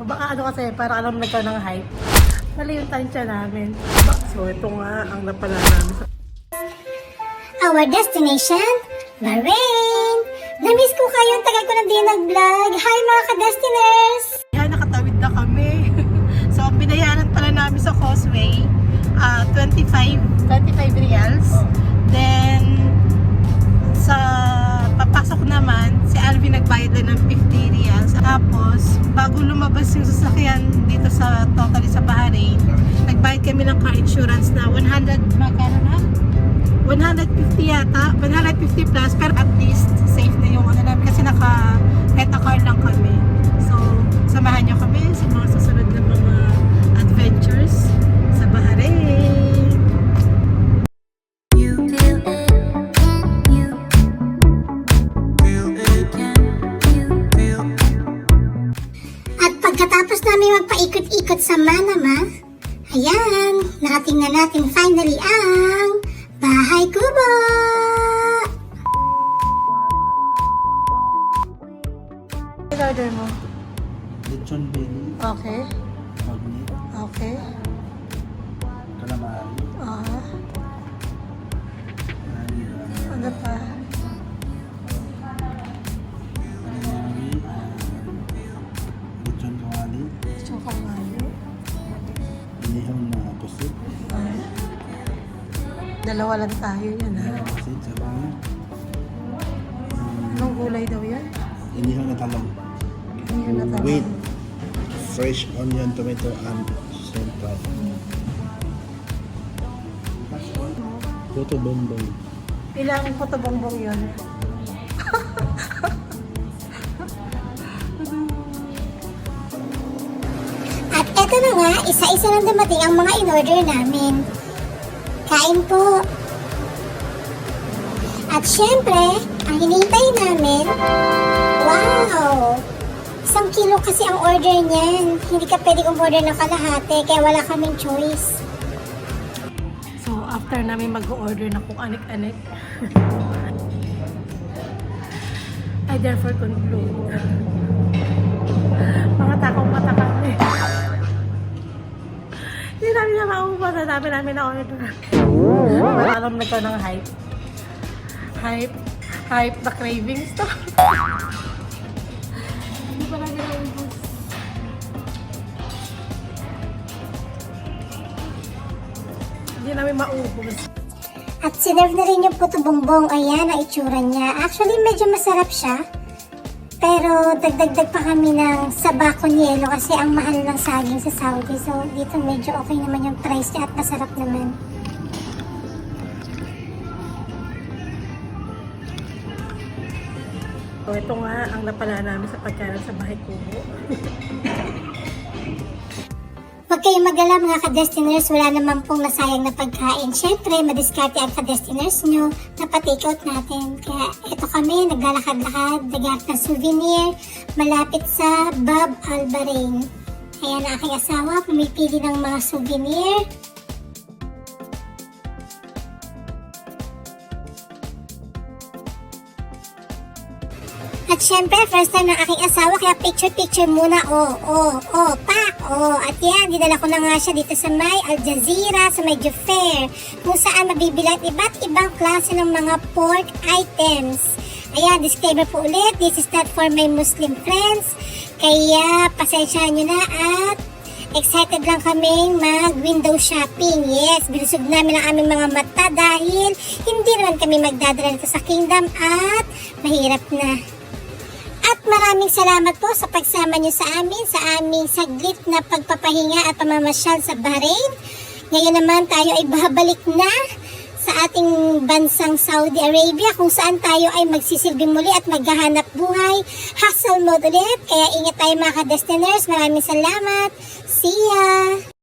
O baka ano kasi, para alam nagkaroon ng hype. Mali yung tansya namin. So ito nga ang napala namin sa... Our destination, Bahrain! Namiss ko kayo, ang tagal ko na din nag-vlog. Hi mga ka-destiners! Yan, nakatawid na kami. So ang binayaran pala namin sa Causeway, 25 reals. Then, sa papasok naman, si Alvin nagbayad din ng 50 reals. Tapos, bago lumabas yung sasakyan dito sa totally sa Bahrain, nagbayad kami ng car insurance na 100, magkano na? 150 yata, 150 plus, pero at least safe na yung ano namin kasi naka-rent a car lang kami. So, samahan nyo kami sa mga susunod na mga adventures sa Bahrain. At pagkatapos namin magpaikot-ikot sa Manama, ayan, nakating na natin finally ang Bahay Kubo! I-order mo. Lechon belly, Okay. magni, Okay. calamari, Ano pa? calamari, lechon kawali, Chocolate. inihaw na pusit, Dalawa lang tayo yan ha. pusit, sabay, Anong gulay daw yan? inihaw na talong, Hindi ko natawag. with fresh onion, tomato, and shrimp fry. Puto bongbong. Ilang puto-bongbong yun? At eto na nga, isa-isa lang dumating ang mga in-order namin. Kain po! At syempre, ang hinihintay namin, wow! 1 kilo kasi ang order niyan. Hindi ka pwede umorder ng kalahati, kaya wala kaming choice. So, after namin mag-order na kung anik-anik, I therefore conclude. Mga takong mata kami. Hindi namin na maubos. Ang dami namin na order. Para alam nagkaroon ng hype. Hype na cravings to. Hindi pa namin naubos. Hindi namin maubos. At sinerve na rin yung puto bongbong. Ayan, ang itsura niya. Actually, medyo masarap siya. Pero dagdag pa kami ng sabakon yelo kasi ang mahal ng saging sa Saudi. So, dito medyo okay naman yung price niya at masarap naman. So, ito nga ang napala namin sa pagkain sa Bahay Kubo. Huwag kayong mag-alala mga ka-destiners, wala naman pong nasayang na pagkain. Syempre, madiskarte ang ka-destiners nyo na pa-take out natin. Kaya ito kami, naglalakad-lakad, naghanap ng souvenir, malapit sa Bab Al Bahrain. Ayan ang aking asawa, pumipili ng mga souvenir. At syempre, first time ng aking asawa, kaya picture-picture muna. Pak! At yan, dinala ko na nga siya dito sa may Al Jazeera, sa may Jufair, kung saan mabibilang iba't ibang klase ng mga pork items. Ayan, disclaimer po ulit, this is not for my Muslim friends. Kaya, pasensyahan nyo na at excited lang kaming mag-window shopping. Yes, binusog namin ang aming mga mata dahil hindi naman kami magdadala nito sa kingdom at mahirap na. At maraming salamat po sa pagsama niyo sa amin sa aming saglit na pagpapahinga at pamamasyal sa Bahrain. Ngayon naman tayo ay babalik na sa ating bansang Saudi Arabia kung saan tayo ay magsisilbi muli at maghahanap buhay. Hustle mode ulit. Kaya ingat tayo mga ka-destiners. Maraming salamat. See ya!